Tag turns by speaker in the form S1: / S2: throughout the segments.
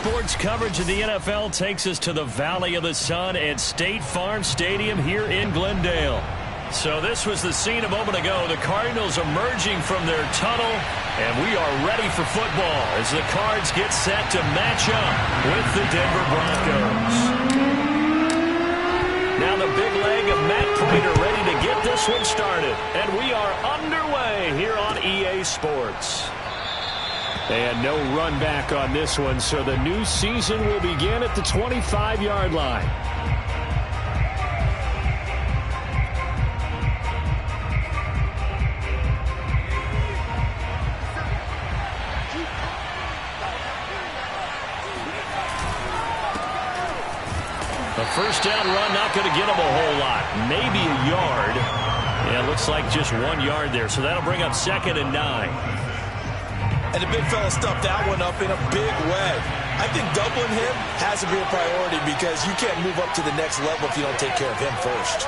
S1: sports coverage of the NFL takes us to the Valley of the Sun at State Farm Stadium here in Glendale. So this was the scene a moment ago. The Cardinals emerging from their tunnel, and we are ready for football as the Cards get set to match up with the Denver Broncos. Now the big leg of Matt Prater ready to get this one started, and we are underway here on EA Sports. And no run back on this one, so the new season will begin at the 25-yard line. A first down run, not going to get him a whole lot. Maybe a yard. Yeah, it looks like just 1 yard there, so that'll bring up 2nd and 9.
S2: And the big fella stuffed that one up in a big way. I think doubling him has to be a priority because you can't move up to the next level if you don't take care of him first.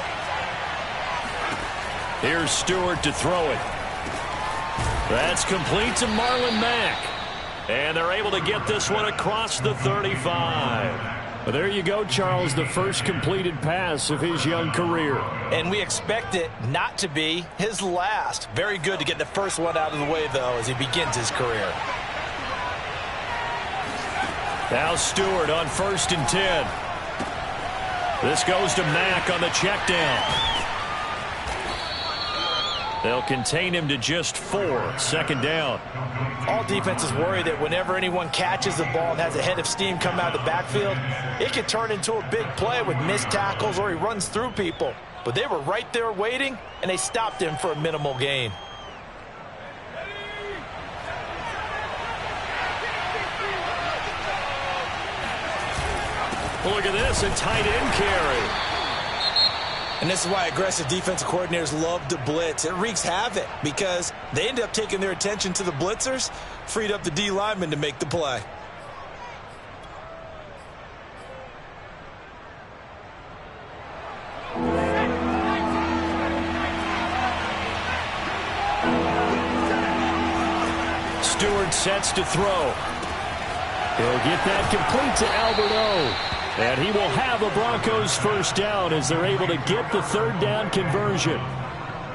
S1: Here's Stewart to throw it. That's complete to Marlon Mack. And they're able to get this one across the 35. Well, there you go, Charles, the first completed pass of his young career.
S2: And we expect it not to be his last. Very good to get the first one out of the way, though, as he begins his career.
S1: Now Stewart on 1st and 10. This goes to Mack on the check down. They'll contain him to just 4. 2nd down.
S2: All defenses worry that whenever anyone catches the ball and has a head of steam come out of the backfield, it can turn into a big play with missed tackles or he runs through people. But they were right there waiting, and they stopped him for a minimal gain.
S1: Well, look at this, a tight end carry.
S2: And this is why aggressive defensive coordinators love to blitz. It wreaks havoc because they end up taking their attention to the blitzers, freed up the D lineman to make the play.
S1: Stewart sets to throw. He'll get that complete to Alberto. And he will have a Broncos first down as they're able to get the 3rd down conversion.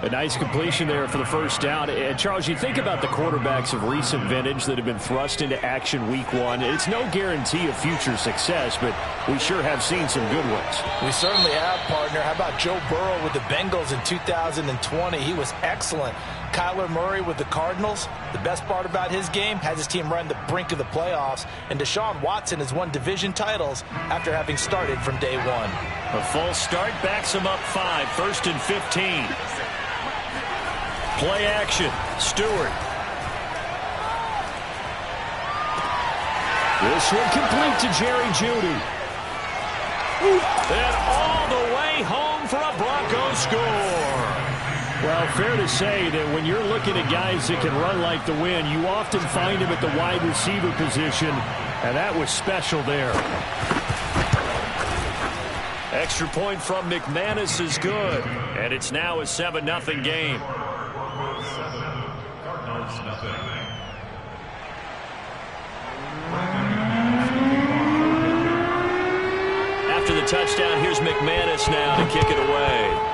S1: A nice completion there for the first down. And Charles, you think about the quarterbacks of recent vintage that have been thrust into action week 1. It's no guarantee of future success, but we sure have seen some good ones.
S2: We certainly have, partner. How about Joe Burrow with the Bengals in 2020? He was excellent. Kyler Murray with the Cardinals. The best part about his game has his team right on the brink of the playoffs. And Deshaun Watson has won division titles after having started from day 1.
S1: A false start backs him up 5. 1st and 15. Play action. Stewart. This one complete to Jerry Jeudy. And all the way home for a Broncos score. Well, fair to say that when you're looking at guys that can run like the wind, you often find them at the wide receiver position, and that was special there. Extra point from McManus is good, and it's now a 7-0 game. After the touchdown, here's McManus now to kick it away.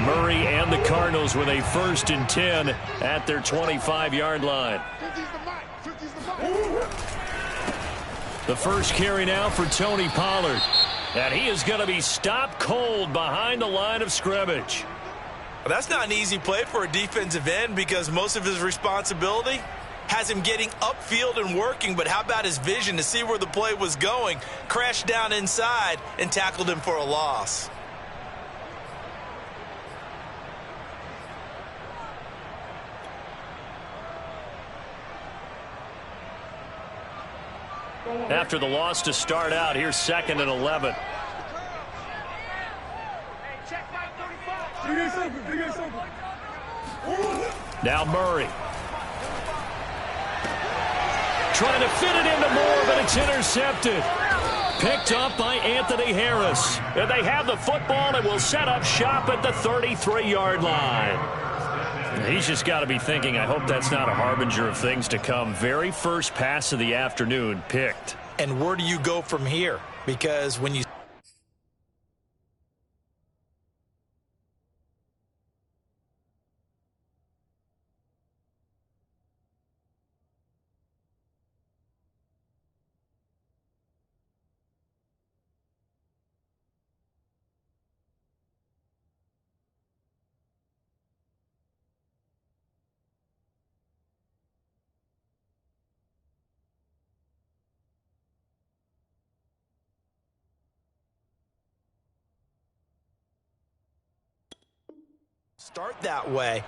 S1: Murray and the Cardinals with a 1st and 10 at their 25-yard line. The first carry now for Tony Pollard. And he is going to be stopped cold behind the line of scrimmage.
S2: Well, that's not an easy play for a defensive end because most of his responsibility has him getting upfield and working. But how about his vision to see where the play was going? Crashed down inside and tackled him for a loss.
S1: After the loss to start out, here's 2nd and 11. Now Murray. Trying to fit it into Moore, but it's intercepted. Picked up by Anthony Harris. And they have the football and will set up shop at the 33-yard line. He's just got to be thinking, I hope that's not a harbinger of things to come. Very first pass of the afternoon picked.
S2: And where do you go from here? Because when you start that way,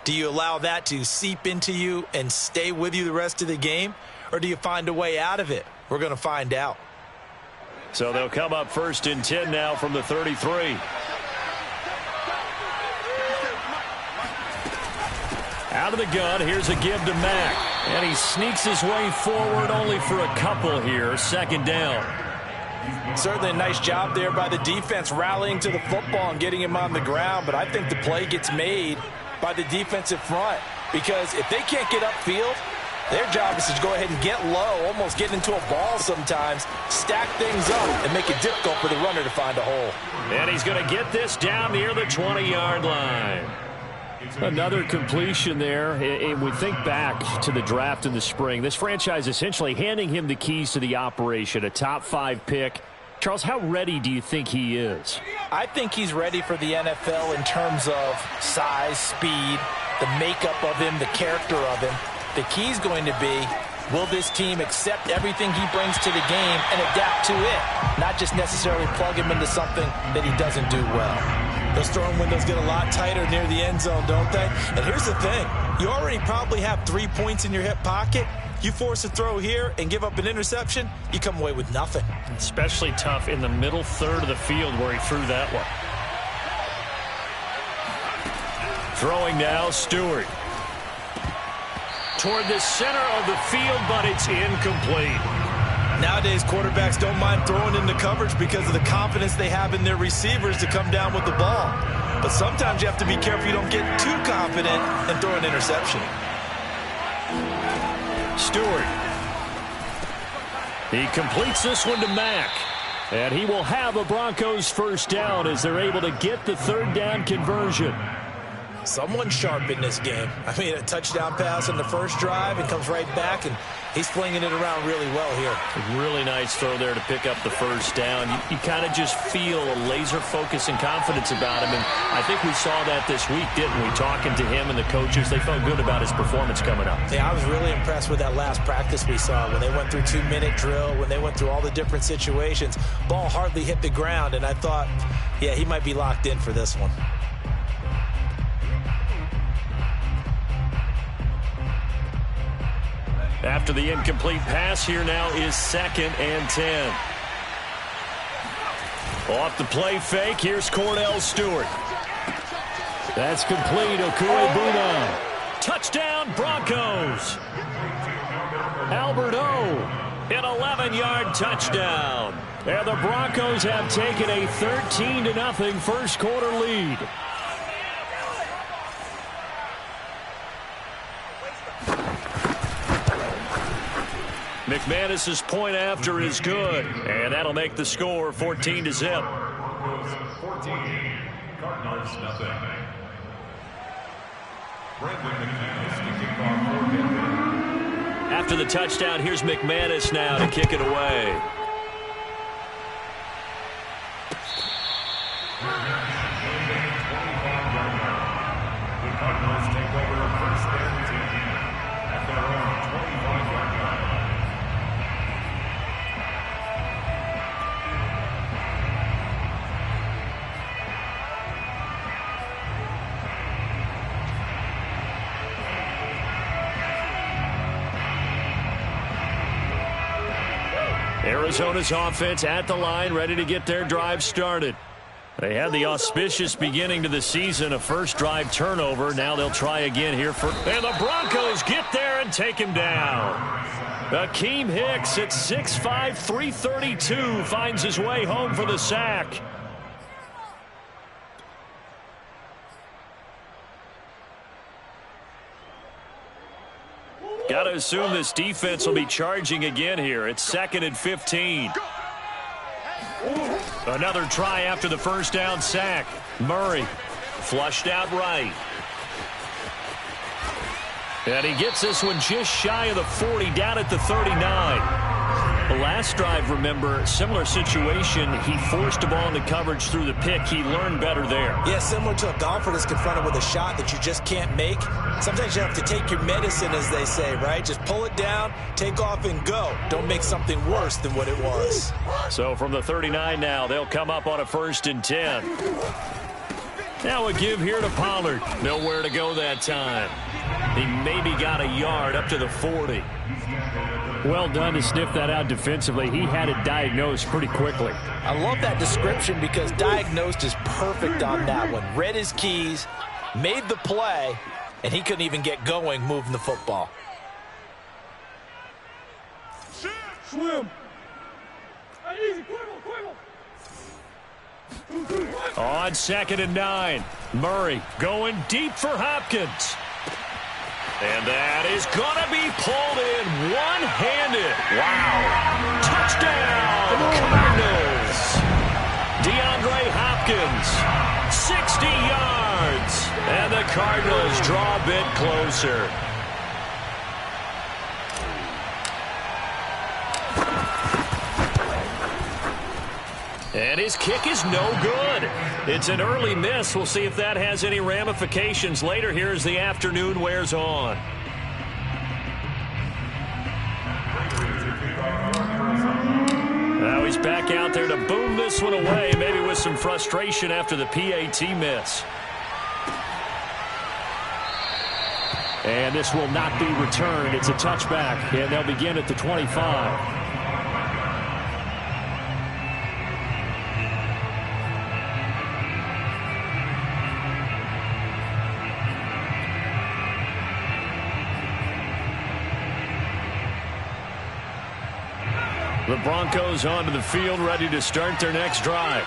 S2: do you allow that to seep into you and stay with you the rest of the game? Or do you find a way out of it? We're going to find out.
S1: So they'll come up 1st and 10 now from the 33. Out of the gun, here's a give to Mack. And he sneaks his way forward only for a couple here. 2nd down.
S2: Certainly a nice job there by the defense rallying to the football and getting him on the ground. But I think the play gets made by the defensive front. Because if they can't get upfield, their job is to go ahead and get low, almost get into a ball sometimes, stack things up, and make it difficult for the runner to find a hole.
S1: And he's going to get this down near the 20-yard line. Another completion there. And we think back to the draft in the spring. This franchise essentially handing him the keys to the operation, a top 5 pick. Charles, how ready do you think he is?
S2: I think he's ready for the NFL in terms of size, speed, the makeup of him, the character of him. The key's going to be, will this team accept everything he brings to the game and adapt to it? Not just necessarily plug him into something that he doesn't do well. Those throwing windows get a lot tighter near the end zone, don't they? And here's the thing. You already probably have 3 points in your hip pocket. You force a throw here and give up an interception, you come away with nothing.
S1: Especially tough in the middle third of the field where he threw that one. Throwing now, Stewart. Toward the center of the field, but it's incomplete.
S2: Nowadays, quarterbacks don't mind throwing into coverage because of the confidence they have in their receivers to come down with the ball. But sometimes you have to be careful you don't get too confident and throw an interception.
S1: Stewart. He completes this one to Mack. And he will have a Broncos 1st down as they're able to get the 3rd down conversion.
S2: Someone sharp in this game. I mean, a touchdown pass on the first drive and comes right back, and he's flinging it around really well here.
S1: A really nice throw there to pick up the 1st down. You kind of just feel a laser focus and confidence about him, and I think we saw that this week, didn't we? Talking to him and the coaches, they felt good about his performance coming up.
S2: Yeah, I was really impressed with that last practice we saw when they went through 2-minute drill, when they went through all the different situations. Ball hardly hit the ground, and I thought, yeah, he might be locked in for this one.
S1: After the incomplete pass, here now is 2nd and 10. Off the play fake, here's Cordell Stewart. That's complete, Okuebuna. Touchdown, Broncos. Albert O, an 11-yard touchdown. And the Broncos have taken a 13-0 first quarter lead. McManus's point after is good, and that'll make the score 14-0. After the touchdown, here's McManus now to kick it away. The Cardinals take over 1st and 10 at their own 25-yard line. Arizona's offense at the line, ready to get their drive started. They had the auspicious beginning to the season, a first drive turnover. Now they'll try again here. And the Broncos get there and take him down. Akeem Hicks at 6'5", 332 finds his way home for the sack. Got to assume this defense will be charging again here. It's 2nd and 15. Another try after the first down sack. Murray flushed out right. And he gets this one just shy of the 40, down at the 39. The last drive, remember, similar situation. He forced a ball into coverage through the pick. He learned better there.
S2: Yeah, similar to a golfer that's confronted with a shot that you just can't make. Sometimes you have to take your medicine, as they say, right? Just pull it down, take off, and go. Don't make something worse than what it was.
S1: So from the 39 now, they'll come up on a 1st and 10. Now a give here to Pollard. Nowhere to go that time. He maybe got a yard up to the 40. Well done to sniff that out defensively. He had it diagnosed pretty quickly.
S2: I love that description because diagnosed is perfect on that one. Read his keys, made the play, and he couldn't even get going moving the football.
S3: Swim.
S1: On 2nd and 9. Murray going deep for Hopkins. And that is going to be pulled in one-handed. Wow. Touchdown, Cardinals. DeAndre Hopkins, 60 yards. And the Cardinals draw a bit closer. And his kick is no good. It's an early miss. We'll see if that has any ramifications later here as the afternoon wears on. Now he's back out there to boom this one away, maybe with some frustration after the PAT miss. And this will not be returned. It's a touchback, and they'll begin at the 25. The Broncos onto the field, ready to start their next drive.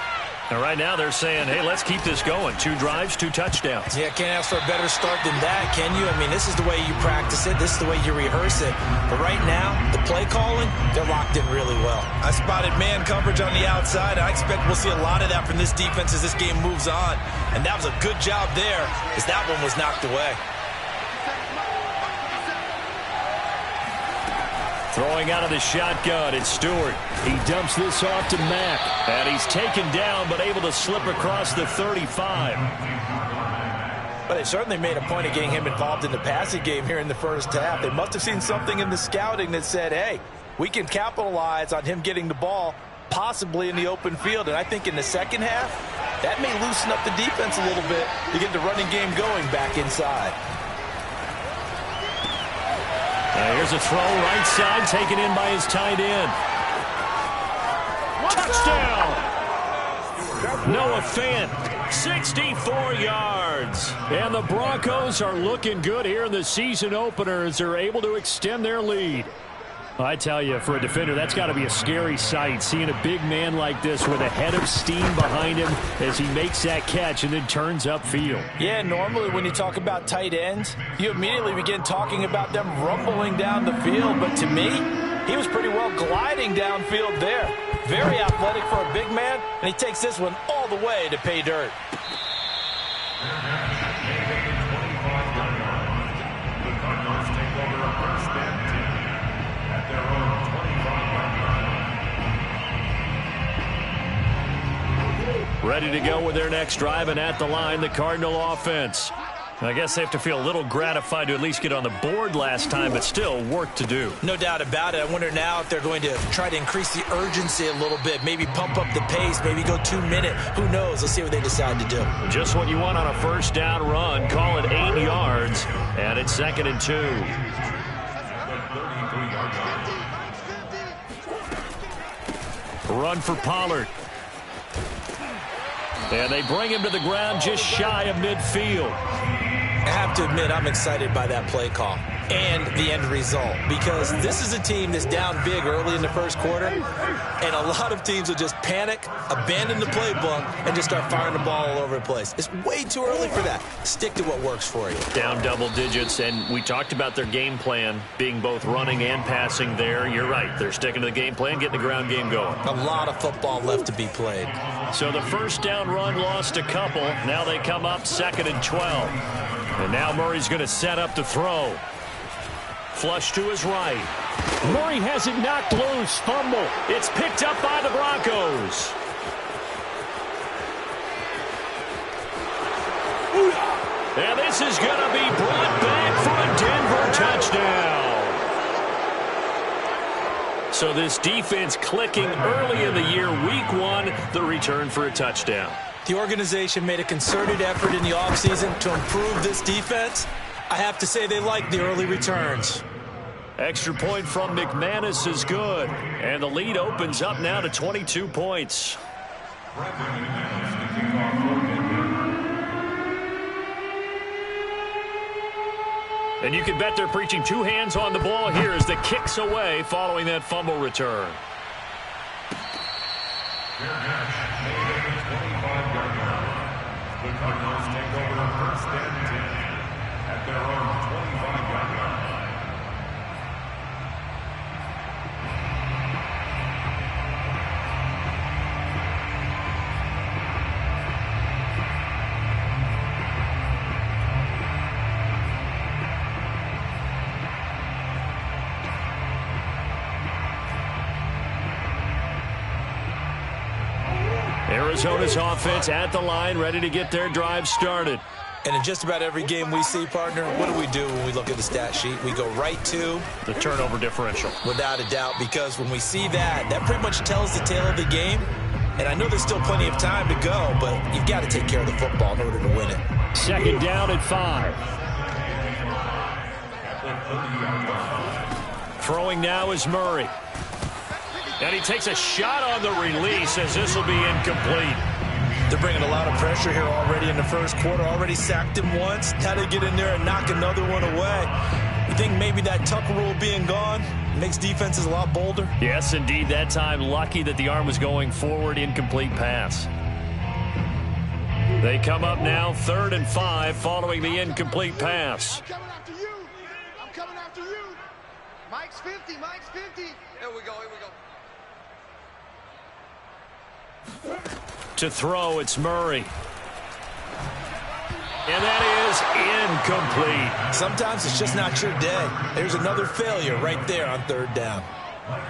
S1: And right now they're saying, hey, let's keep this going. 2 drives, 2 touchdowns.
S2: Yeah, can't ask for a better start than that, can you? I mean, this is the way you practice it. This is the way you rehearse it. But right now, the play calling, they're locked in really well. I spotted man coverage on the outside. I expect we'll see a lot of that from this defense as this game moves on. And that was a good job there as that one was knocked away.
S1: Throwing out of the shotgun, it's Stewart. He dumps this off to Mack. And he's taken down, but able to slip across the 35.
S2: But they certainly made a point of getting him involved in the passing game here in the first half. They must have seen something in the scouting that said, hey, we can capitalize on him getting the ball, possibly in the open field. And I think in the second half, that may loosen up the defense a little bit to get the running game going back inside.
S1: Here's a throw right side, taken in by his tight end. Touchdown! Noah Fant, 64 yards. And the Broncos are looking good here in the season opener as they're able to extend their lead. I tell you, for a defender, that's got to be a scary sight, seeing a big man like this with a head of steam behind him as he makes that catch and then turns upfield.
S2: Yeah, normally when you talk about tight ends, you immediately begin talking about them rumbling down the field. But to me, he was pretty well gliding downfield there. Very athletic for a big man, and he takes this one all the way to pay dirt.
S1: Ready to go with their next drive, and at the line, the Cardinal offense. I guess they have to feel a little gratified to at least get on the board last time, but still work to do.
S2: No doubt about it. I wonder now if they're going to try to increase the urgency a little bit, maybe pump up the pace, maybe go 2-minute. Who knows? Let's see what they decide to do.
S1: Just what you want on a first down run. Call it 8 yards, and it's 2nd and 2. Run for Pollard. And they bring him to the ground just shy of midfield.
S2: I have to admit, I'm excited by that play call and the end result, because this is a team that's down big early in the first quarter, and a lot of teams will just panic, abandon the playbook, and just start firing the ball all over the place. It's way too early for that. Stick to what works for you.
S1: Down double digits, and we talked about their game plan being both running and passing there. You're right. They're sticking to the game plan, getting the ground game going.
S2: A lot of football left to be played.
S1: So the first down run lost a couple. Now they come up 2nd and 12. And now Murray's going to set up to throw. Flush to his right. Murray has it knocked loose. Fumble. It's picked up by the Broncos. And this is going to be brought back for a Denver touchdown. So this defense clicking early in the year, week 1, the return for a touchdown.
S2: The organization made a concerted effort in the offseason to improve this defense. I have to say they like the early returns.
S1: Extra point from McManus is good. And the lead opens up now to 22 points. And you can bet they're preaching 2 hands on the ball here as the kick's away following that fumble return.
S3: The Cardinals take over 1st and 10 at their own 25-yard line.
S1: Arizona's offense at the line, ready to get their drive started.
S2: And in just about every game we see, partner, what do when we look at the stat sheet? We go right to
S1: the turnover differential.
S2: Without a doubt, because when we see that, that pretty much tells the tale of the game. And I know there's still plenty of time to go, but you've got to take care of the football in order to win it.
S1: 2nd down and 5. Throwing now is Murray. And he takes a shot on the release as this will be incomplete.
S2: They're bringing a lot of pressure here already in the first quarter. Already sacked him once. Now they get in there and knock another one away. You think maybe that Tucker rule being gone makes defenses a lot bolder?
S1: Yes, indeed. That time, lucky that the arm was going forward. Incomplete pass. They come up now 3rd and 5 following the incomplete pass.
S4: I'm coming after you. I'm coming after you. Mike's 50. Mike's 50. Here we go. Here we go.
S1: To throw, it's Murray. And that is incomplete.
S2: Sometimes it's just not your day. There's another failure right there on 3rd down.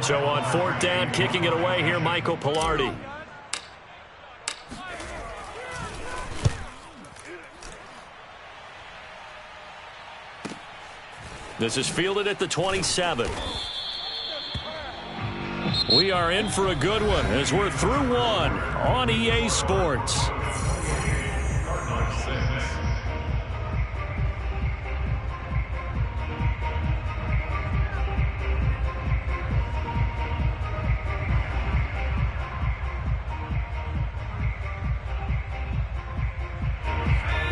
S1: So on 4th down, kicking it away here, Michael Pilardi. This is fielded at the 27. We are in for a good one as we're through 1 on EA Sports.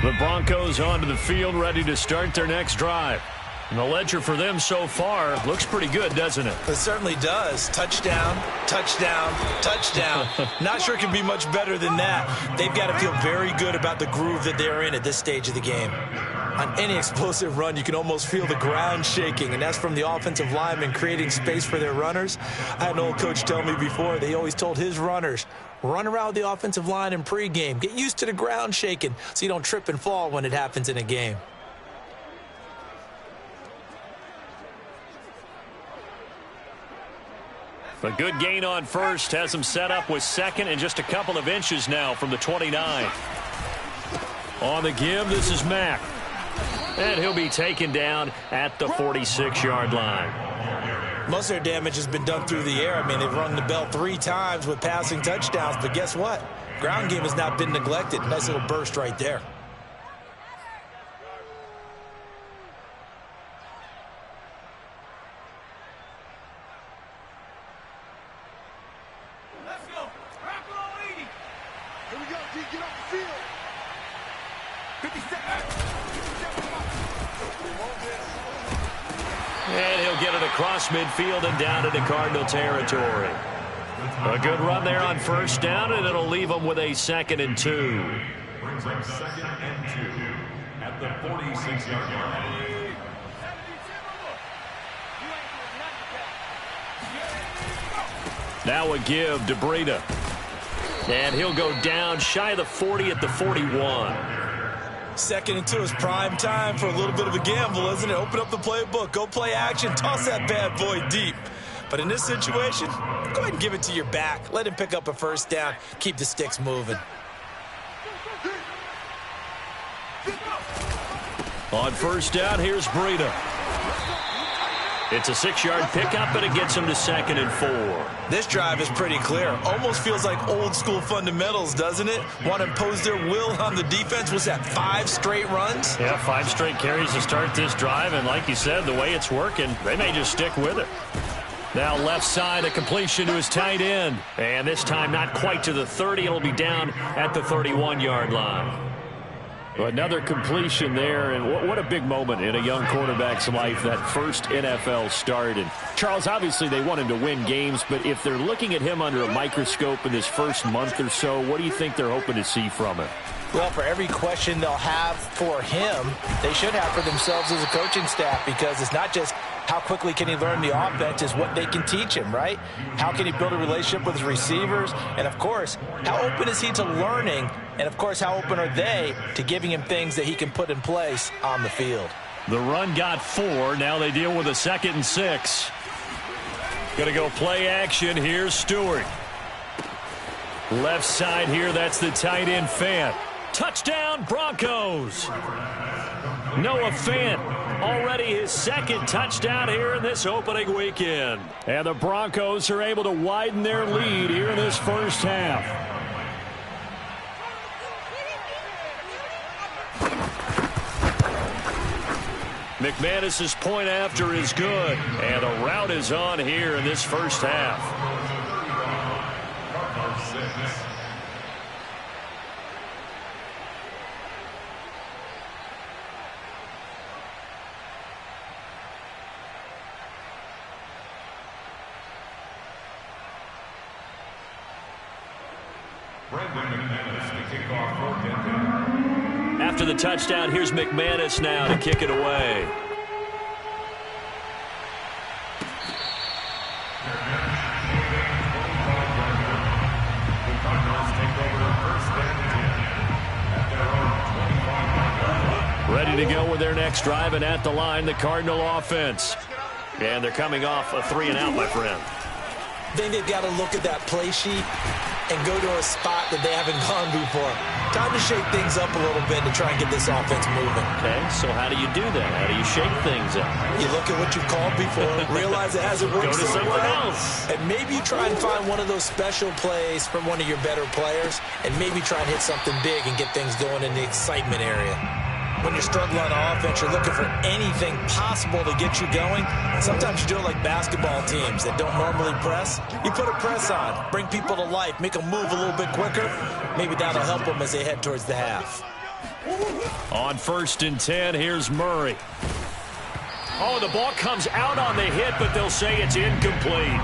S1: The Broncos onto the field, ready to start their next drive. And the ledger for them so far looks pretty good, doesn't it?
S2: It certainly does. Touchdown, touchdown, touchdown. Not sure it can be much better than that. They've got to feel very good about the groove that they're in at this stage of the game. On any explosive run, you can almost feel the ground shaking, and that's from the offensive linemen creating space for their runners. I had an old coach tell me before, they always told his runners, run around with the offensive line in pregame. Get used to the ground shaking so you don't trip and fall when it happens in a game.
S1: A good gain on first has him set up with 2nd and just a couple of inches now from the 29. On the give, this is Mack. And he'll be taken down at the 46-yard line.
S2: Most of their damage has been done through the air. I mean, they've rung the bell 3 times with passing touchdowns, but guess what? Ground game has not been neglected. Nice little burst right there.
S4: Here we go, D. Get up.
S1: get it across midfield and down into Cardinal territory. A good run there on first down, and it'll leave them with a 2nd and 2.
S3: Brings up 2nd and 2 at the 46-yard line.
S1: Now a give to Breida. And he'll go down shy of the 40 at the 41.
S2: 2nd and 2 is prime time for a little bit of a gamble, isn't it? Open up the playbook, go play action, toss that bad boy deep. But in this situation, go ahead and give it to your back. Let him pick up a first down. Keep the sticks moving.
S1: On first down, here's Breida. It's a 6-yard pickup, and it gets him to 2nd and 4.
S2: This drive is pretty clear. Almost feels like old school fundamentals, doesn't it? Want to impose their will on the defense. Was that 5 straight runs?
S1: Yeah, 5 straight carries to start this drive, and like you said, the way it's working, they may just stick with it. Now left side, a completion to his tight end. And this time not quite to the 30. It'll be down at the 31-yard line. Another completion there, and what a big moment in a young quarterback's life, that first NFL start. And Charles, obviously they want him to win games, but if they're looking at him under a microscope in his first month or so, what do you think they're hoping to see from him?
S2: Well, for every question they'll have for him, they should have for themselves as a coaching staff, because it's not just how quickly can he learn the offense, is what they can teach him, right? How can he build a relationship with his receivers? And, of course, how open is he to learning? And, of course, how open are they to giving him things that he can put in place on the field?
S1: The run got 4. Now they deal with a 2nd and 6. Going to go play action. Here's Stewart. Left side here, that's the tight end Fant. Touchdown, Broncos. Noah Fant, already his 2nd touchdown here in this opening weekend. And the Broncos are able to widen their lead here in this first half. McManus's point after is good. And a route is on here in this first half. After the touchdown, here's McManus now to kick it away. Ready to go with their next drive, and at the line, the Cardinal offense. And they're coming off a 3-and-out, my friend.
S2: I think they've got to look at that play sheet and go to a spot that they haven't gone before. Time to shake things up a little bit to try and get this offense moving.
S1: Okay, so how do you do that? How do you shake things up?
S2: You look at what you've called before, realize it hasn't worked so well, and maybe you try and find one of those special plays from one of your better players, and maybe try and hit something big and get things going in the excitement area. When you're struggling on offense, you're looking for anything possible to get you going. Sometimes you do it like basketball teams that don't normally press. You put a press on, bring people to life, make them move a little bit quicker. Maybe that'll help them as they head towards the half.
S1: On 1st and 10, here's Murray. Oh, the ball comes out on the hit, but they'll say it's incomplete.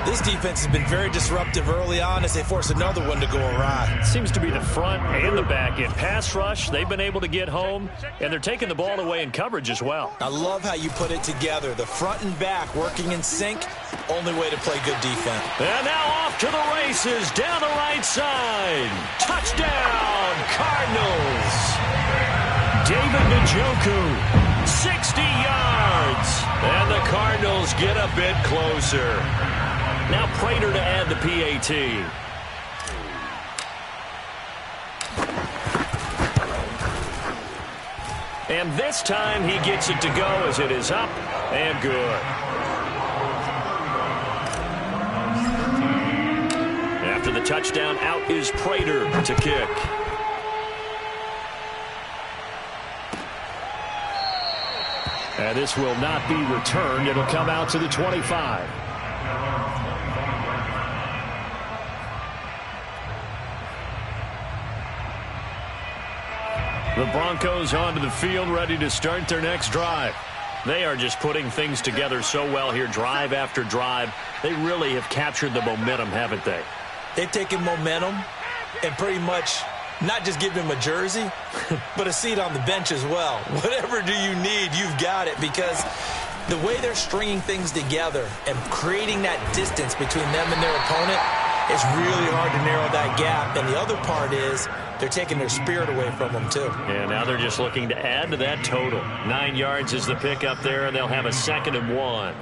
S2: This defense has been very disruptive early on as they force another one to go awry.
S1: Seems to be the front and the back end. Pass rush, they've been able to get home, and they're taking the ball away in coverage as well.
S2: I love how you put it together. The front and back working in sync, only way to play good defense.
S1: And now off to the races, down the right side. Touchdown, Cardinals. David Njoku, 60 yards. And the Cardinals get a bit closer. Now Prater to add the PAT. And this time he gets it to go as it is up and good. After the touchdown, out is Prater to kick. And this will not be returned. It'll come out to the 25. The Broncos onto the field, ready to start their next drive. They are just putting things together so well here, drive after drive. They really have captured the momentum, haven't they?
S2: They've taken momentum and pretty much not just given him a jersey, but a seat on the bench as well. Whatever do you need, you've got it, because the way they're stringing things together and creating that distance between them and their opponent, it's really hard to narrow that gap. And the other part is they're taking their spirit away from them, too.
S1: And now they're just looking to add to that total. 9 yards is the pickup there, and they'll have a 2nd and 1.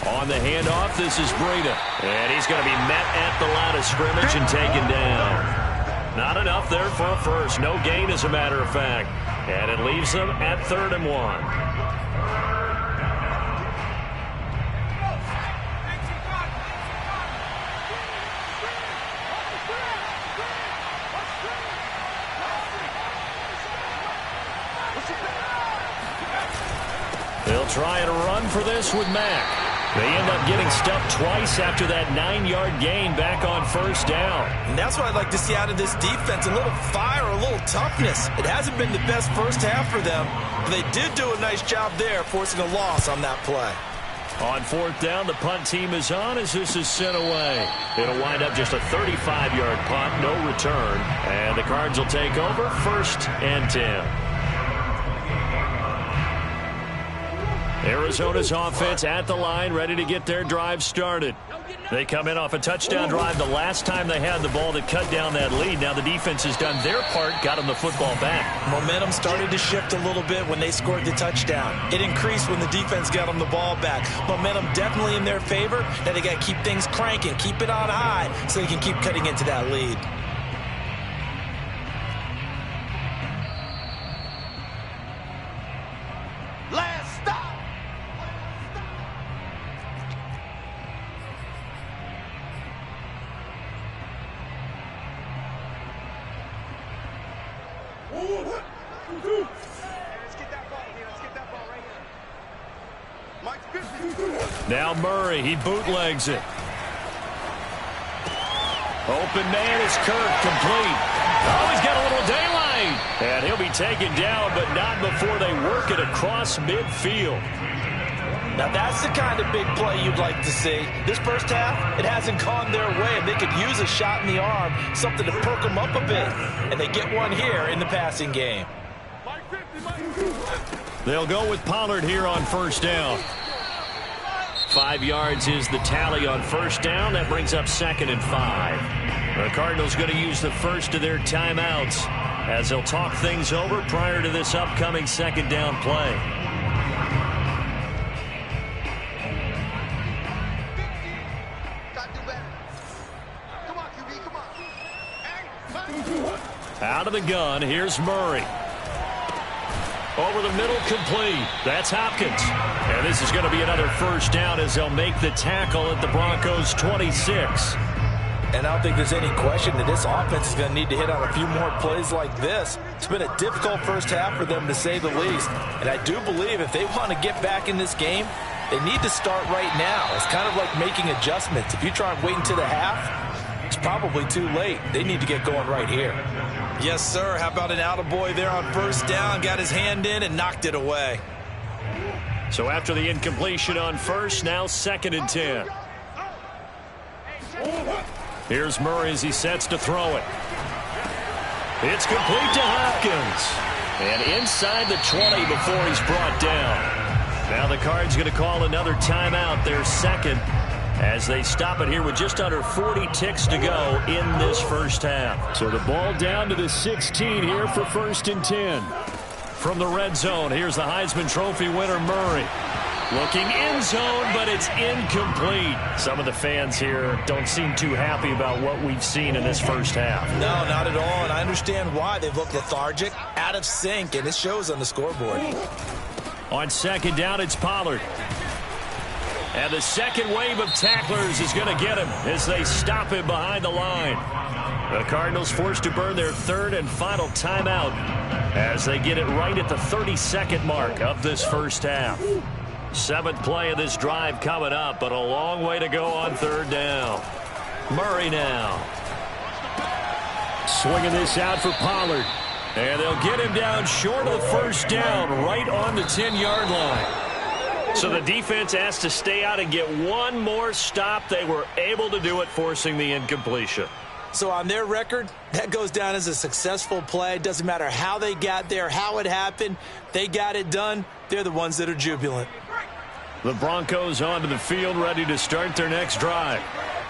S1: On the handoff, this is Breida. And he's going to be met at the line of scrimmage and taken down. Not enough there for a first. No gain, as a matter of fact. And it leaves them at 3rd and 1. They'll try and run for this with Mack. They end up getting stuffed twice after that 9-yard gain back on 1st down.
S2: And that's what I'd like to see out of this defense, a little fire, a little toughness. It hasn't been the best first half for them, but they did do a nice job there, forcing a loss on that play.
S1: On 4th down, the punt team is on as this is sent away. It'll wind up just a 35-yard punt, no return. And the Cards will take over, 1st and 10. Arizona's offense at the line, ready to get their drive started. They come in off a touchdown drive the last time they had the ball that cut down that lead. Now the defense has done their part, got them the football back.
S2: Momentum started to shift a little bit when they scored the touchdown. It increased when the defense got them the ball back. Momentum definitely in their favor. Now they got to keep things cranking, keep it on high so they can keep cutting into that lead.
S1: Now Murray, he bootlegs it. Open man is Kirk, complete. Oh, he's got a little daylight. And he'll be taken down, but not before they work it across midfield.
S2: Now that's the kind of big play you'd like to see. This first half, it hasn't gone their way, and they could use a shot in the arm, something to perk them up a bit. And they get one here in the passing game.
S1: They'll go with Pollard here on 1st down. 5 yards is the tally on 1st down. That brings up 2nd and 5. The Cardinals going to use the first of their timeouts as they'll talk things over prior to this upcoming 2nd down play. Out of the gun, here's Murray. Over the middle, complete. That's Hopkins. And this is going to be another 1st down as they'll make the tackle at the Broncos' 26.
S2: And I don't think there's any question that this offense is going to need to hit on a few more plays like this. It's been a difficult first half for them, to say the least. And I do believe if they want to get back in this game, they need to start right now. It's kind of like making adjustments. If you try and wait until the half, it's probably too late. They need to get going right here. Yes, sir. How about an attaboy there on 1st down? Got his hand in and knocked it away.
S1: So after the incompletion on 1st, now 2nd and 10. Here's Murray as he sets to throw it. It's complete to Hopkins. And inside the 20 before he's brought down. Now the Cards going to call another timeout, their 2nd, as they stop it here with just under 40 ticks to go in this first half. So the ball down to the 16 here for 1st and 10. From the red zone, here's the Heisman Trophy winner, Murray. Looking end zone, but it's incomplete. Some of the fans here don't seem too happy about what we've seen in this first half.
S2: No, not at all, and I understand why. They've looked lethargic, out of sync, and it shows on the scoreboard.
S1: On 2nd down, it's Pollard. And the second wave of tacklers is going to get him as they stop him behind the line. The Cardinals forced to burn their 3rd and final timeout as they get it right at the 32nd mark of this first half. Seventh play of this drive coming up, but a long way to go on third down. Murray now. Swinging this out for Pollard. And they'll get him down short of the first down, right on the 10-yard line. So the defense has to stay out and get one more stop. They were able to do it, forcing the incompletion.
S2: So on their record, that goes down as a successful play. Doesn't matter how they got there, how it happened. They got it done. They're the ones that are jubilant.
S1: The Broncos onto the field, ready to start their next drive.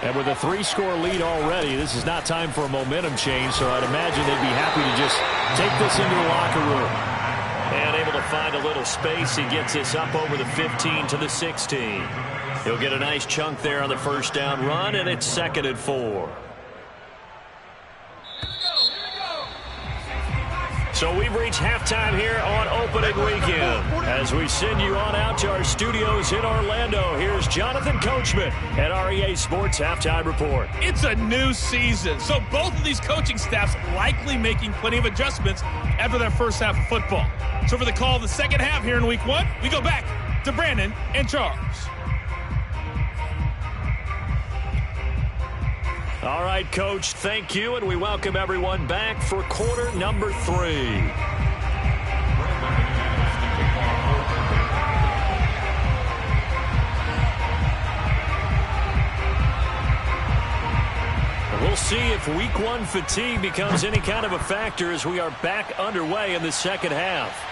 S1: And with a 3-score lead already, this is not time for a momentum change, so I'd imagine they'd be happy to just take this into the locker room. And able to find a little space. He gets this up over the 15 to the 16. He'll get a nice chunk there on the first down run, and it's 2nd and 4. So we've reached halftime here on opening weekend. As we send you on out to our studios in Orlando, here's Jonathan Coachman at REA Sports Halftime Report.
S5: It's a new season, so both of these coaching staffs likely making plenty of adjustments after their first half of football. So for the call of the second half here in week 1, we go back to Brandon and Charles.
S1: All right, Coach, thank you, and we welcome everyone back for quarter number 3. We'll see if week 1 fatigue becomes any kind of a factor as we are back underway in the second half.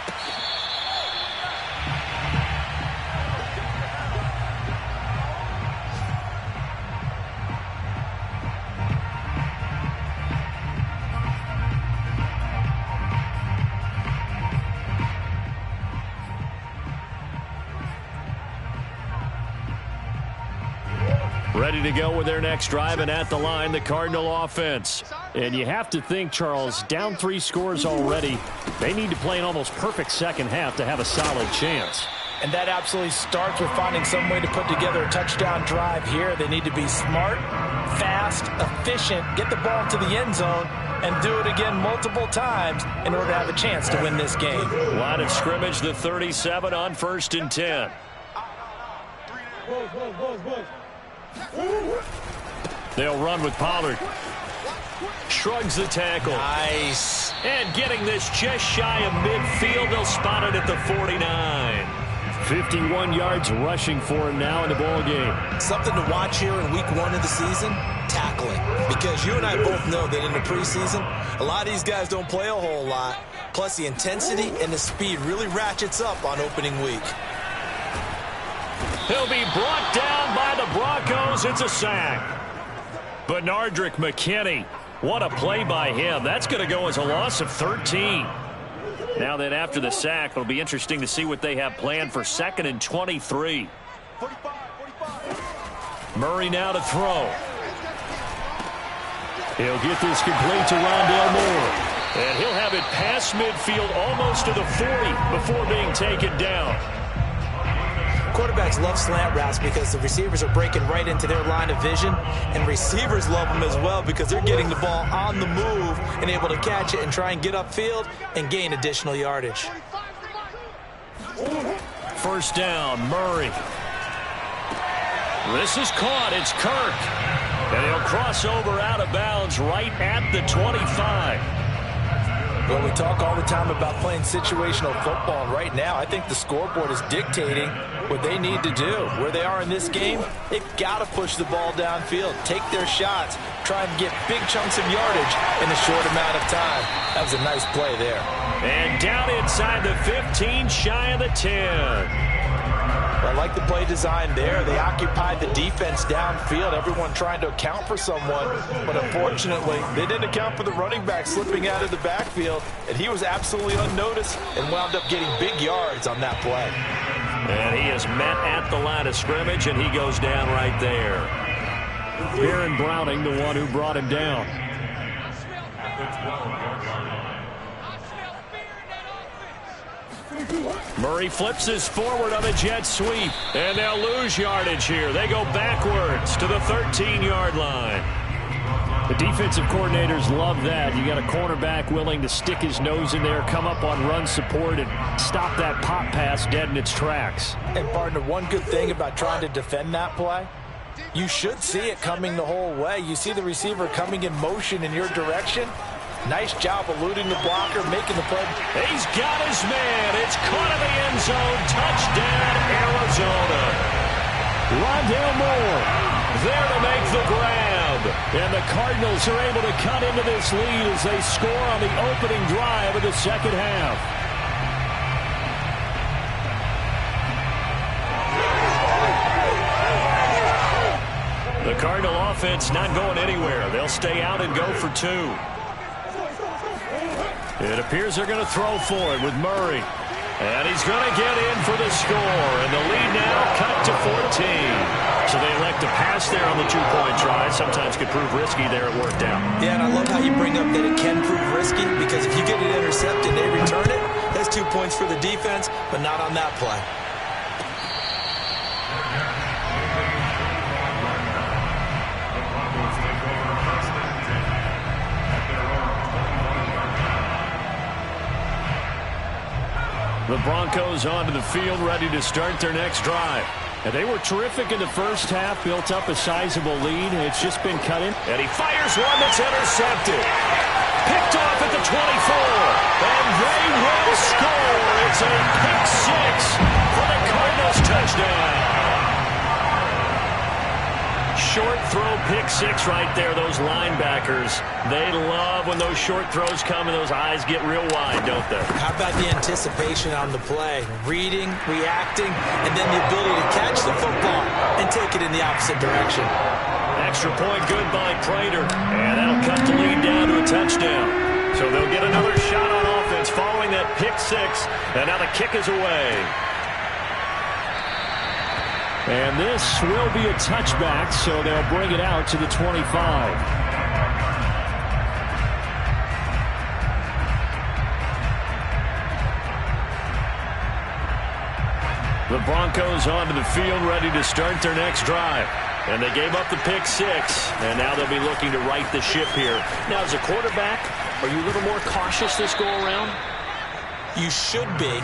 S1: Ready to go with their next drive, and at the line, the Cardinal offense. And you have to think, Charles, down 3 scores already. They need to play an almost perfect second half to have a solid chance.
S2: And that absolutely starts with finding some way to put together a touchdown drive here. They need to be smart, fast, efficient, get the ball to the end zone, and do it again multiple times in order to have a chance to win this game.
S1: Line of scrimmage, the 37 on 1st and 10. They'll run with Pollard. Shrugs the tackle.
S2: Nice.
S1: And getting this just shy of midfield. They'll spot it at the 49. 51 yards rushing for him now in the ball game.
S2: Something to watch here in week 1 of the season, tackling. Because you and I both know that in the preseason, a lot of these guys don't play a whole lot. Plus the intensity and the speed really ratchets up on opening week.
S1: He'll be brought down by the Broncos. It's a sack. Bernardrick McKinney. What a play by him. That's going to go as a loss of 13. Now then, after the sack, it'll be interesting to see what they have planned for 2nd and 23. Murray now to throw. He'll get this complete to Rondale Moore. And he'll have it past midfield almost to the 40 before being taken down.
S2: Quarterbacks love slant routes because the receivers are breaking right into their line of vision, and receivers love them as well because they're getting the ball on the move and able to catch it and try and get upfield and gain additional yardage.
S1: First down, Murray. This is caught. It's Kirk. And he'll cross over out of bounds right at the 25.
S2: Well, we talk all the time about playing situational football, and right now I think the scoreboard is dictating what they need to do. Where they are in this game, they've got to push the ball downfield, take their shots, try and get big chunks of yardage in a short amount of time. That was a nice play there.
S1: And down inside the 15, shy of the 10.
S2: I like the play design there. They occupied the defense downfield, everyone trying to account for someone, but unfortunately, they didn't account for the running back slipping out of the backfield, and he was absolutely unnoticed and wound up getting big yards on that play.
S1: And he is met at the line of scrimmage, and he goes down right there. Aaron Browning, the one who brought him down. Murray flips this forward on a jet sweep, and they'll lose yardage here. They go backwards to the 13-yard line. The defensive coordinators love that. You got a cornerback willing to stick his nose in there, come up on run support, and stop that pop pass dead in its tracks.
S2: And, partner, one good thing about trying to defend that play, you should see it coming the whole way. You see the receiver coming in motion in your direction. Nice job eluding the blocker, making the play.
S1: He's got his man. It's caught in the end zone. Touchdown, Arizona. Rondale Moore there to make the grab. And the Cardinals are able to cut into this lead as they score on the opening drive of the second half. The Cardinal offense not going anywhere. They'll stay out and go for two. It appears they're going to throw for it with Murray. And he's going to get in for the score. And the lead now cut to 14. So they elect to pass there on the two-point try. Sometimes could prove risky there. It worked out.
S2: Yeah, and I love how you bring up that it can prove risky, because if you get it intercepted and they return it, that's 2 points for the defense, but not on that play.
S1: The Broncos onto the field, ready to start their next drive. And they were terrific in the first half, built up a sizable lead. It's just been cut in. And he fires one that's intercepted. Picked off at the 24. And they will score. It's a pick six for the Cardinals touchdown. Short throw pick six right there. Those linebackers, they love when those short throws come and those eyes get real wide, don't they?
S2: How about the anticipation on the play? Reading, reacting, and then the ability to catch the football and take it in the opposite direction.
S1: Extra point good by Prater. And that'll cut the lead down to a touchdown. So they'll get another shot on offense following that pick six. And now the kick is away. And this will be a touchback, so they'll bring it out to the 25. The Broncos onto the field, ready to start their next drive. And they gave up the pick six, and now they'll be looking to right the ship here. Now, as a quarterback, are you a little more cautious this go-around?
S2: You should be,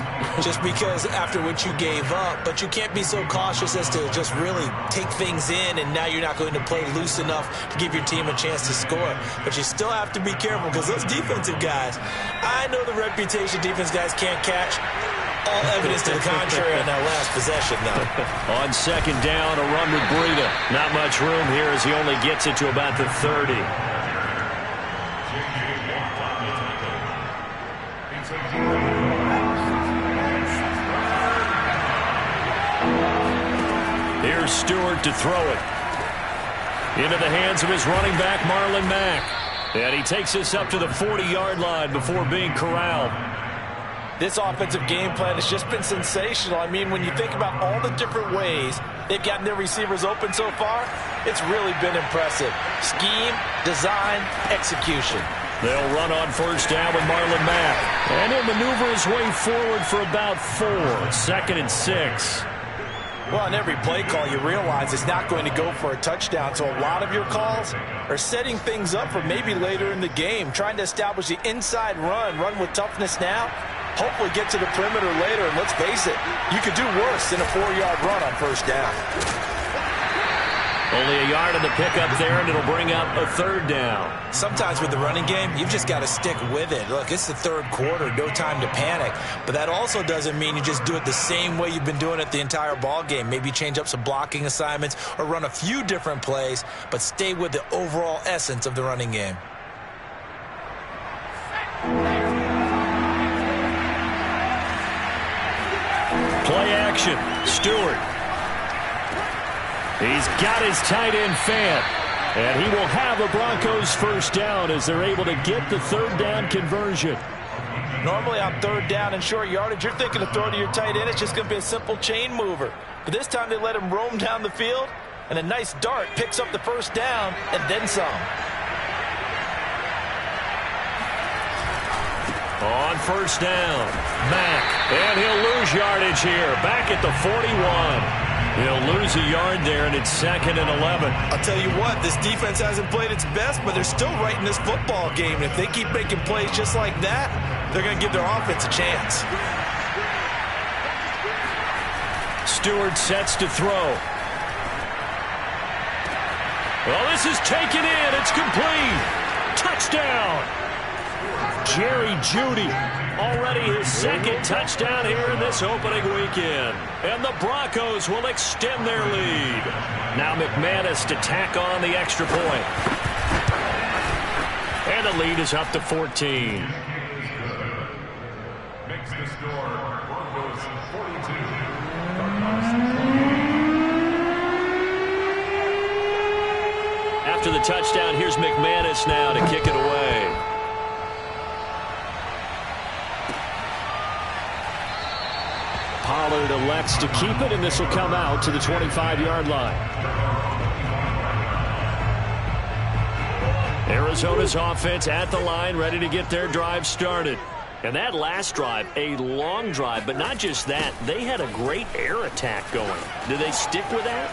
S2: just because after what you gave up, but you can't be so cautious as to just really take things in, and now you're not going to play loose enough to give your team a chance to score. But you still have to be careful, because those defensive guys, I know the reputation defense guys can't catch. All evidence to the contrary on that last possession, though.
S1: On second down, a run with Breida. Not much room here as he only gets it to about the 30. Here's Stewart to throw it. Into the hands of his running back, Marlon Mack. And he takes this up to the 40-yard line before being corralled.
S2: This offensive game plan has just been sensational. I mean, when you think about all the different ways they've gotten their receivers open so far, it's really been impressive. Scheme, design, execution.
S1: They'll run on first down with Marlon Mack. And he'll maneuver his way forward for about 4. 2nd and 6.
S2: Well, on every play call, you realize it's not going to go for a touchdown. So a lot of your calls are setting things up for maybe later in the game, trying to establish the inside run with toughness now. Hopefully get to the perimeter later, and let's face it, you could do worse than a 4-yard run on first down.
S1: Only a yard on the pickup there, and it'll bring up a 3rd down.
S2: Sometimes with the running game, you've just got to stick with it. Look, it's the 3rd quarter, no time to panic. But that also doesn't mean you just do it the same way you've been doing it the entire ball game. Maybe change up some blocking assignments or run a few different plays, but stay with the overall essence of the running game.
S1: Play action. Stewart. He's got his tight end Fant. And he will have a Broncos first down as they're able to get the 3rd down conversion.
S2: Normally on 3rd down and short yardage, you're thinking of throwing to your tight end. It's just going to be a simple chain mover. But this time they let him roam down the field, and a nice dart picks up the first down and then some.
S1: On first down, Mack, and he'll lose yardage here, back at the 41. He'll lose a yard there, and it's 2nd and 11.
S2: I'll tell you what, this defense hasn't played its best, but they're still right in this football game. And if they keep making plays just like that, they're going to give their offense a chance.
S1: Stewart sets to throw. Well, this is taken in. It's complete. Touchdown. Jerry Jeudy, already his 2nd touchdown here in this opening weekend. And the Broncos will extend their lead. Now McManus to tack on the extra point. And the lead is up to 14.
S3: Makes the score Broncos 42.
S1: After the touchdown, here's McManus now to kick it away. Pollard elects to keep it, and this will come out to the 25-yard line. Arizona's offense at the line, ready to get their drive started. And that last drive, a long drive, but not just that. They had a great air attack going. Do they stick with that?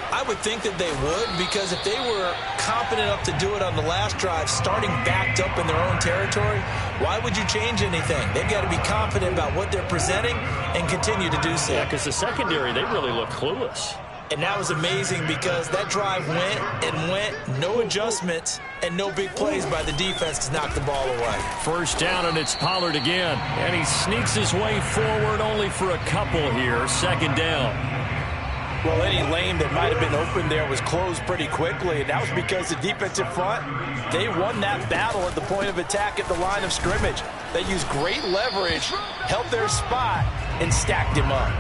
S2: I would think that they would, because if they were confident enough to do it on the last drive, starting backed up in their own territory, why would you change anything? They've got to be confident about what they're presenting and continue to do so.
S1: Yeah, because the secondary, they really look clueless.
S2: And that was amazing because that drive went and went, no adjustments, and no big plays by the defense to knock the ball away.
S1: First down, and it's Pollard again. And he sneaks his way forward only for a couple here. 2nd down.
S2: Well, any lane that might have been open there was closed pretty quickly, and that was because the defensive front, they won that battle at the point of attack at the line of scrimmage. They used great leverage, held their spot, and stacked him up.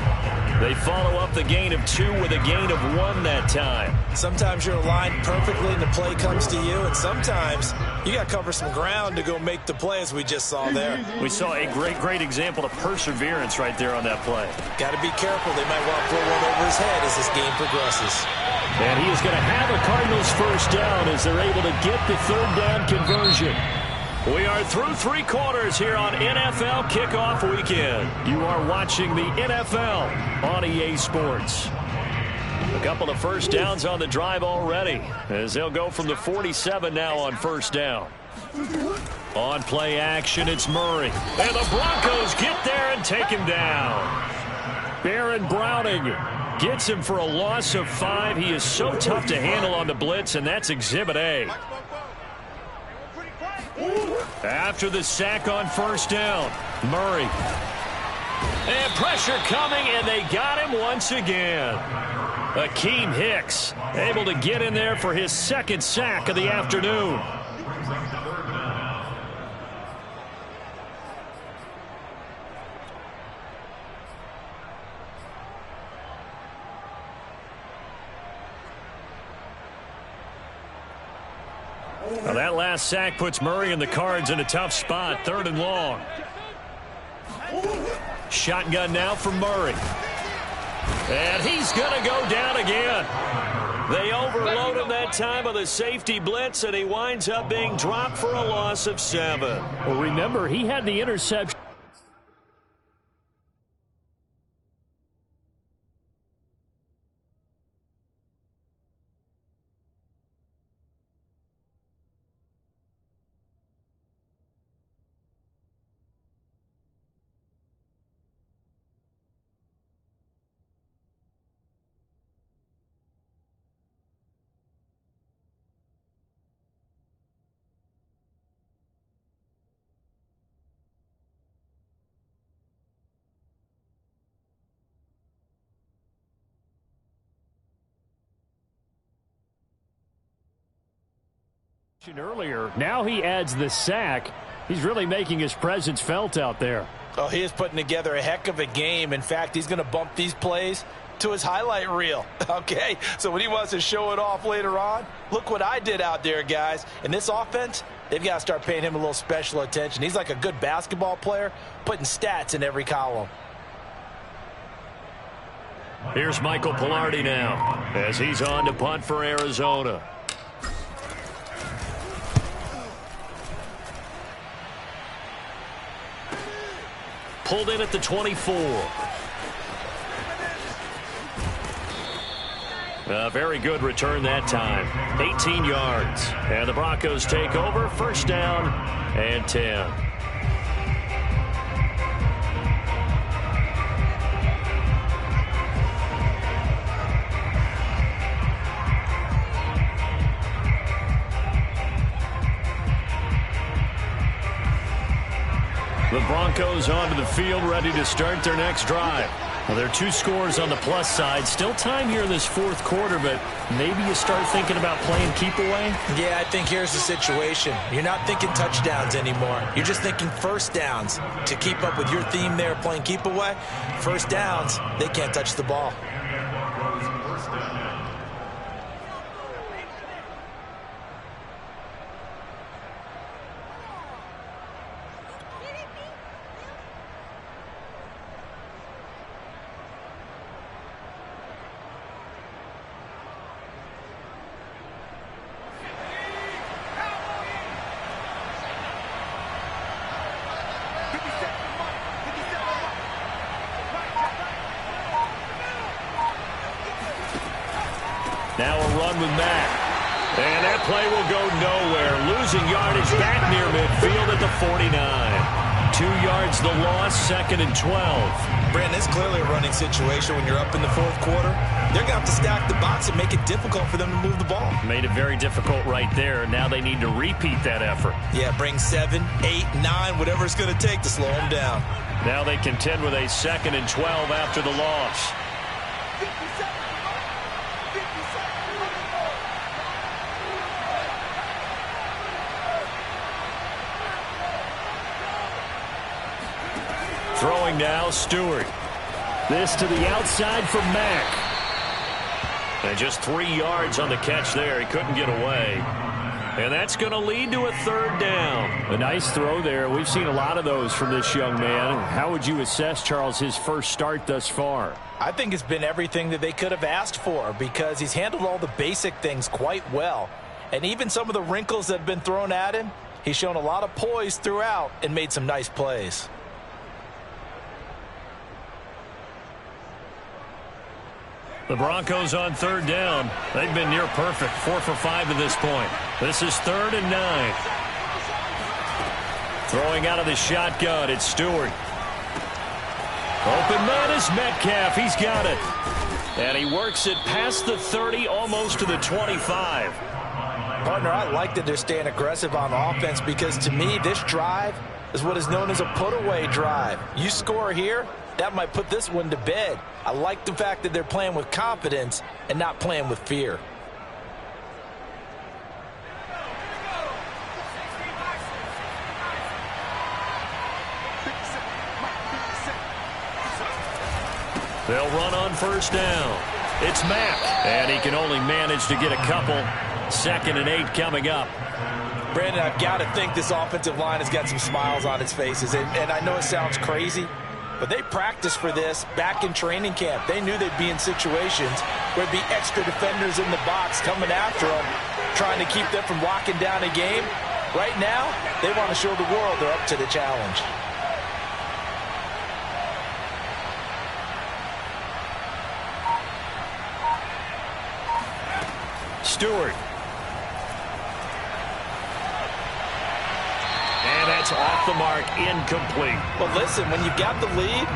S1: They follow up the gain of 2 with a gain of 1 that time.
S2: Sometimes you're aligned perfectly and the play comes to you, and sometimes you got to cover some ground to go make the play, as we just saw there.
S1: We saw a great example of perseverance right there on that play.
S2: Got to be careful. They might want to throw one over his head as this game progresses.
S1: And he is going to have a Cardinals first down as they're able to get the 3rd down conversion. We are through 3 quarters here on NFL Kickoff Weekend. You are watching the NFL on EA Sports. A couple of first downs on the drive already, as they'll go from the 47 now on first down. On play action, it's Murray. And the Broncos get there and take him down. Baron Browning gets him for a loss of 5. He is so tough to handle on the blitz, and that's Exhibit A. After the sack on first down, Murray. And pressure coming, and they got him once again. Akeem Hicks able to get in there for his 2nd sack of the afternoon. Now that last sack puts Murray and the Cards in a tough spot, 3rd and long. Shotgun now for Murray. And he's going to go down again. They overload him that time with a safety blitz, and he winds up being dropped for a loss of 7. Well, remember, he had the interception. Earlier, now he adds the sack. He's really making his presence felt out there.
S2: Oh, he is putting together a heck of a game. In fact, he's going to bump these plays to his highlight reel. Okay, so when he wants to show it off later on, look what I did out there, guys. And this offense, they've got to start paying him a little special attention. He's like a good basketball player, putting stats in every column.
S1: Here's Michael Pilardi now as he's on to punt for Arizona. Pulled in at the 24. A very good return that time. 18 yards. And the Broncos take over. First down and 10. The Broncos onto the field, ready to start their next drive. Well, there are 2 scores on the plus side. Still time here in this fourth quarter, but maybe you start thinking about playing keep away?
S2: Yeah, I think here's the situation. You're not thinking touchdowns anymore. You're just thinking first downs. To keep up with your theme there, playing keep away, first downs, they can't touch the ball.
S1: Now a run with Mack. And that play will go nowhere. Losing yardage back near midfield at the 49. 2 yards the loss, 2nd and 12.
S2: Brandon, it's clearly a running situation when you're up in the fourth quarter. They're going to have to stack the box and make it difficult for them to move the ball.
S1: Made it very difficult right there. Now they need to repeat that effort.
S2: Yeah, bring 7, 8, 9, whatever it's going to take to slow them down.
S1: Now they contend with a 2nd and 12 after the loss. Throwing now, Stewart. This to the outside for Mack. And just 3 yards on the catch there. He couldn't get away. And that's going to lead to a 3rd down. A nice throw there. We've seen a lot of those from this young man. How would you assess, Charles, his first start thus far?
S2: I think it's been everything that they could have asked for because he's handled all the basic things quite well. And even some of the wrinkles that have been thrown at him, he's shown a lot of poise throughout and made some nice plays.
S1: The Broncos on 3rd down. They've been near perfect, 4 for 5 to this point. This is 3rd and 9. Throwing out of the shotgun, it's Stewart. Open man is Metcalf. He's got it. And he works it past the 30, almost to the 25.
S2: Partner, I like that they're staying aggressive on offense because to me, this drive is what is known as a put-away drive. You score here, that might put this one to bed. I like the fact that they're playing with confidence and not playing with fear.
S1: They'll run on 1st down. It's Mack, and he can only manage to get a couple. 2nd and 8 coming up.
S2: Brandon, I've got to think this offensive line has got some smiles on its faces. And I know it sounds crazy, but they practiced for this back in training camp. They knew they'd be in situations where there'd be extra defenders in the box coming after them, trying to keep them from locking down a game. Right now, they want to show the world they're up to the challenge.
S1: Stewart. And that's off the mark, incomplete.
S2: Well, listen, when you've got the lead,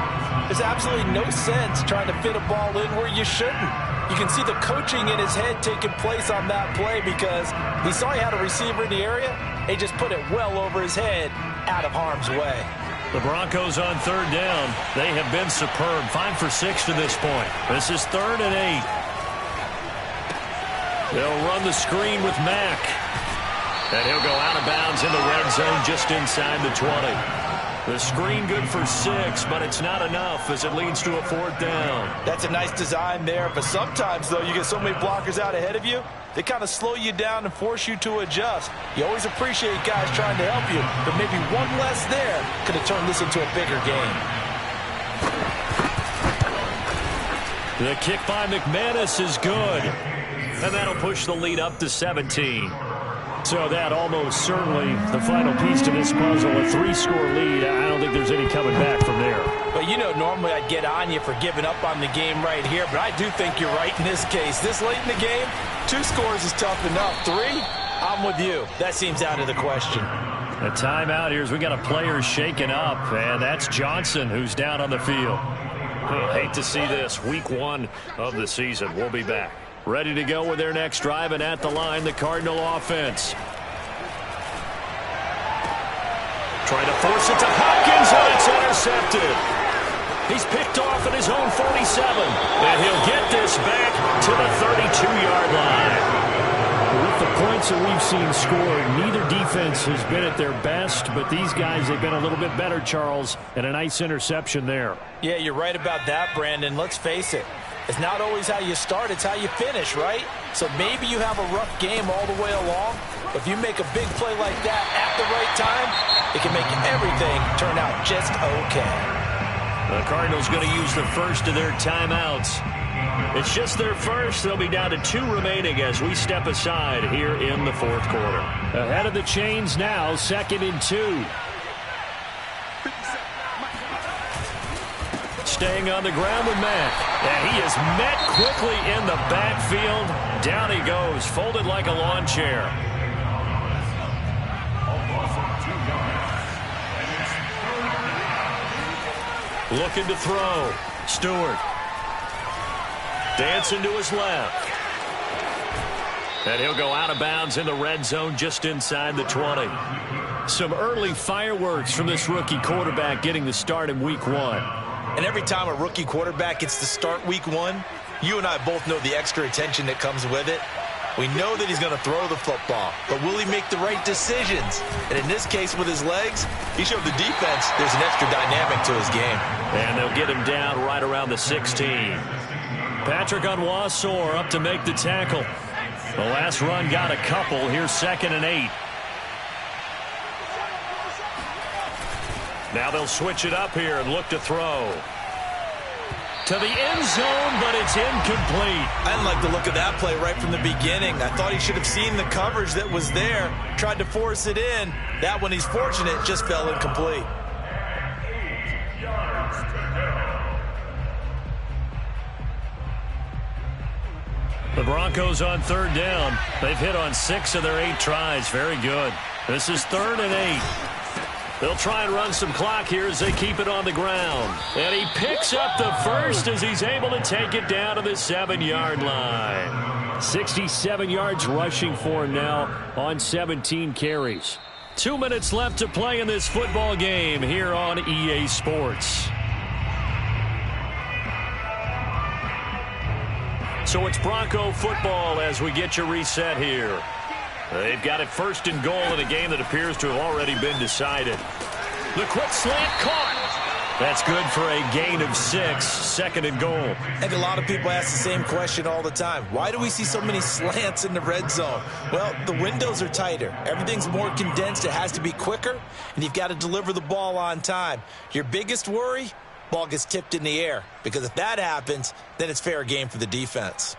S2: there's absolutely no sense trying to fit a ball in where you shouldn't. You can see the coaching in his head taking place on that play because he saw he had a receiver in the area. He just put it well over his head, out of harm's way.
S1: The Broncos on 3rd down. They have been superb. 5 for 6 to this point. This is 3rd and 8. They'll run the screen with Mack. And he'll go out of bounds in the red zone just inside the 20. The screen good for 6, but it's not enough as it leads to a 4th down.
S2: That's a nice design there, but sometimes, though, you get so many blockers out ahead of you, they kind of slow you down and force you to adjust. You always appreciate guys trying to help you, but maybe one less there could have turned this into a bigger game.
S1: The kick by McManus is good. And that'll push the lead up to 17. So that almost certainly the final piece to this puzzle, a 3-score lead. I don't think there's any coming back from there.
S2: But, you know, normally I'd get on you for giving up on the game right here, but I do think you're right in this case. This late in the game, 2 scores is tough enough. 3, I'm with you. That seems out of the question.
S1: A timeout here as we got a player shaken up, and that's Johnson who's down on the field. Hate to see this. Week 1 of the season. We'll be back. Ready to go with their next drive, and at the line, the Cardinal offense. Trying to force it to Hopkins, and it's intercepted. He's picked off at his own 47, and he'll get this back to the 32-yard line. With the points that we've seen scored, neither defense has been at their best, but these guys have been a little bit better, Charles, and a nice interception there.
S2: Yeah, you're right about that, Brandon. Let's face it. It's not always how you start, it's how you finish, right? So maybe you have a rough game all the way along, but if you make a big play like that at the right time, it can make everything turn out just okay.
S1: The Cardinals going to use the first of their timeouts. It's just their first. They'll be down to 2 remaining as we step aside here in the 4th quarter. Ahead of the chains now, 2nd and 2. Staying on the ground with Mack. And he is met quickly in the backfield. Down he goes, folded like a lawn chair. Looking to throw. Stewart. Dancing to his left. And he'll go out of bounds in the red zone just inside the 20. Some early fireworks from this rookie quarterback getting the start in week 1.
S2: And every time a rookie quarterback gets to start week 1, you and I both know the extra attention that comes with it. We know that he's going to throw the football, but will he make the right decisions? And in this case with his legs, he showed the defense there's an extra dynamic to his game.
S1: And they'll get him down right around the 16. Patrick Onwuasor up to make the tackle. The last run got a couple. Here's 2nd and 8. Now they'll switch it up here and look to throw. To the end zone, but it's incomplete.
S2: I didn't like the look of that play right from the beginning. I thought he should have seen the coverage that was there, tried to force it in. That one, he's fortunate, just fell incomplete.
S1: The Broncos on 3rd down. They've hit on 6 of their 8 tries. Very good. This is 3rd and 8. They'll try and run some clock here as they keep it on the ground. And he picks up the first as he's able to take it down to the 7-yard line. 67 yards rushing for him now on 17 carries. 2 minutes left to play in this football game here on EA Sports. So it's Bronco football as we get you reset here. They've got it 1st and goal in a game that appears to have already been decided. The quick slant caught. That's good for a gain of 6. 2nd and goal.
S2: I think a lot of people ask the same question all the time. Why do we see so many slants in the red zone? Well, the windows are tighter. Everything's more condensed. It has to be quicker, and you've got to deliver the ball on time. Your biggest worry? Ball gets tipped in the air, because if that happens, then it's fair game for the defense.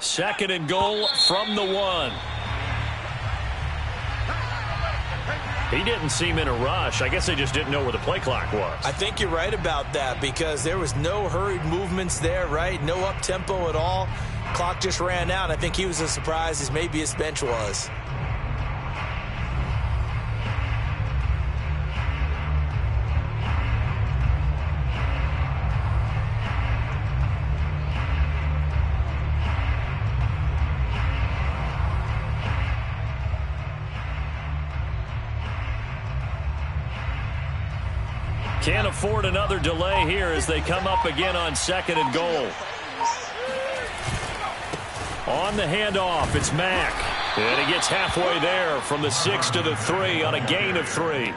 S1: Second and goal from the 1. He didn't seem in a rush. I guess they just didn't know where the play clock was.
S2: I think you're right about that because there was no hurried movements there, right? No up-tempo at all. Clock just ran out. I think he was as surprised as maybe his bench was.
S1: Can't afford another delay here as they come up again on 2nd and goal. On the handoff, it's Mack. And he gets halfway there from the 6 to the 3 on a gain of 3.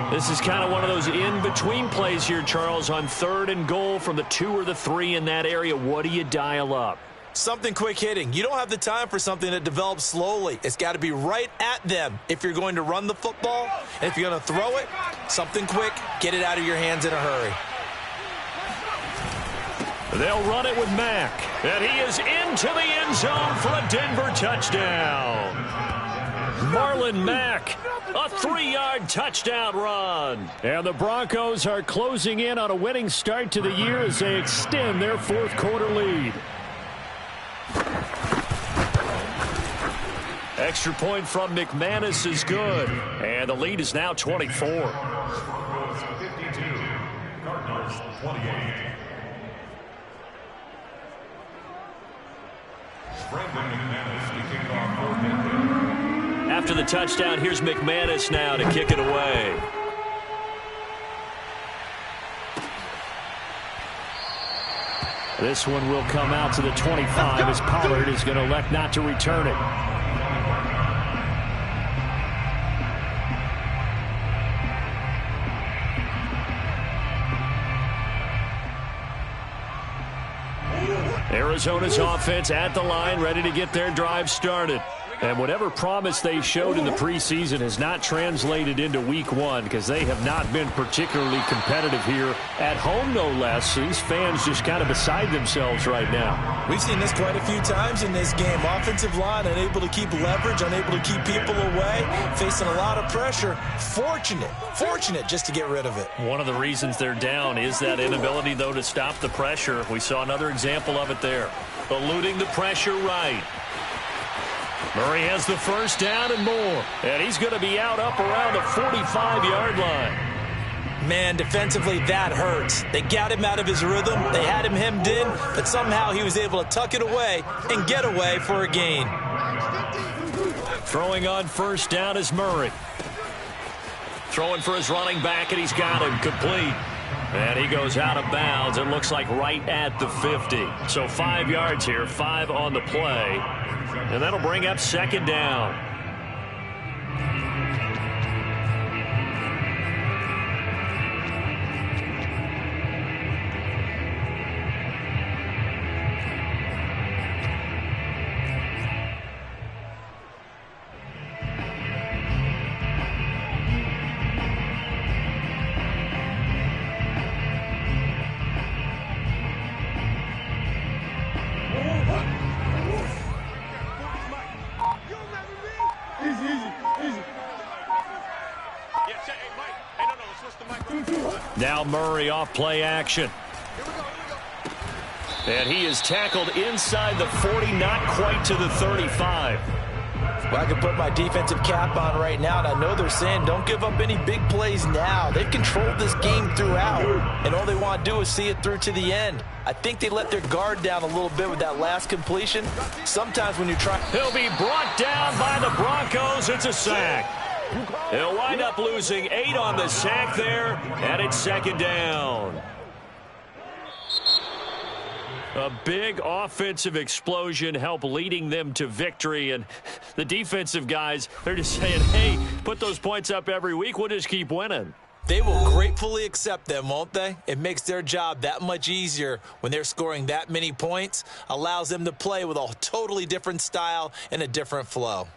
S1: This is kind of one of those in-between plays here, Charles, on 3rd and goal from the 2 or the 3 in that area. What do you dial up?
S2: Something quick hitting. You don't have the time for something that develops slowly. It's got to be right at them if you're going to run the football. And if you're going to throw it, something quick, get it out of your hands in a hurry.
S1: They'll run it with Mack. And he is into the end zone for a Denver touchdown. Marlon Mack, a 3-yard touchdown run. And the Broncos are closing in on a winning start to the year as they extend their 4th quarter lead. Extra point from McManus is good. And the lead is now 24.
S3: Broncos 52, Cardinals 28. Brandon McManus to kick off for Denver.
S1: After the touchdown, here's McManus now to kick it away. This one will come out to the 25 as Pollard is going to elect not to return it. Arizona's offense at the line, ready to get their drive started. And whatever promise they showed in the preseason has not translated into week 1 because they have not been particularly competitive here at home, no less. These fans just kind of beside themselves right now.
S2: We've seen this quite a few times in this game. Offensive line unable to keep leverage, unable to keep people away, facing a lot of pressure. Fortunate just to get rid of it.
S1: One of the reasons they're down is that inability, though, to stop the pressure. We saw another example of it there. Eluding the pressure right. Murray has the first down and more. And he's going to be out up around the 45-yard line.
S2: Man, defensively, that hurts. They got him out of his rhythm. They had him hemmed in, but somehow he was able to tuck it away and get away for a gain.
S1: Throwing on first down is Murray. Throwing for his running back, and he's got him complete. And he goes out of bounds. It looks like right at the 50. So 5 yards here, 5 on the play. And that'll bring up second down. Now Murray off play action. And he is tackled inside the 40, not quite to the 35.
S2: Well, I can put my defensive cap on right now, and I know they're saying don't give up any big plays now. They've controlled this game throughout, and all they want to do is see it through to the end. I think they let their guard down a little bit with that last completion. Sometimes when you try...
S1: He'll be brought down by the Broncos. It's a sack. He'll wind up losing 8 on the sack there, and it's second down. A big offensive explosion helped leading them to victory, and the defensive guys, they're just saying, hey, put those points up every week, we'll just keep winning.
S2: They will gratefully accept them, won't they? It makes their job that much easier when they're scoring that many points, allows them to play with a totally different style and a different flow.